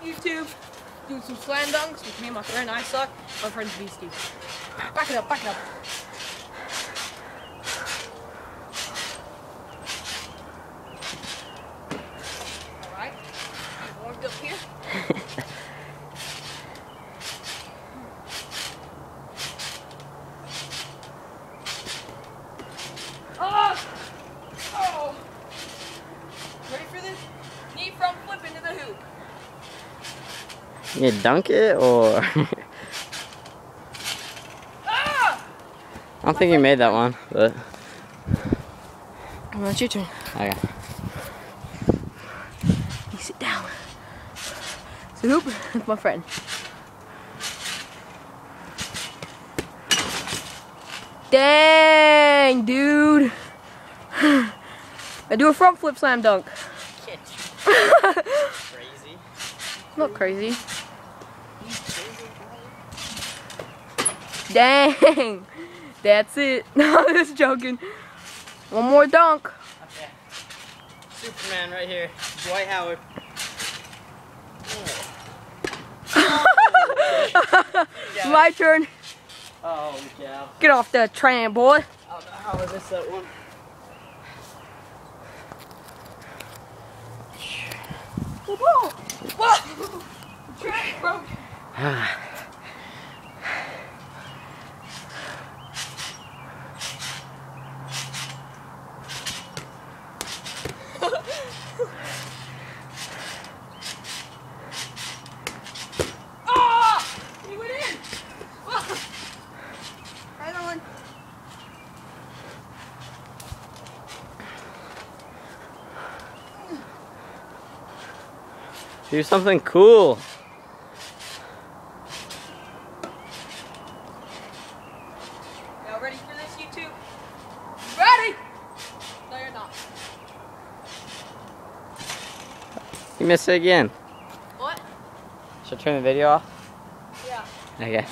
YouTube, doing some slam dunks with me and my friend I Suck, my friend's Beastie. Back it up, back it up. Alright, warmed up here. Oh! Ready for this? Knee front flip into the hoop. You dunk it or? Ah! I don't think you made that one, but. Well, it's your turn. Okay. You sit down. Sit hoop with my friend. Dang, dude. I do a front flip slam dunk. Crazy. Not crazy. Dang. That's it. No, I'm just joking. One more dunk. Okay. Superman right here. Dwight Howard. My turn. Oh, yeah. Get off the tram, boy. I don't know how I missed that one. Whoa! Whoa! The tram broke. Ah! He went in. Hang on. Do something cool. Y'all ready for this, YouTube? Ready? No, you're not. You missed it again. What? Should I turn the video off? Yeah. Okay.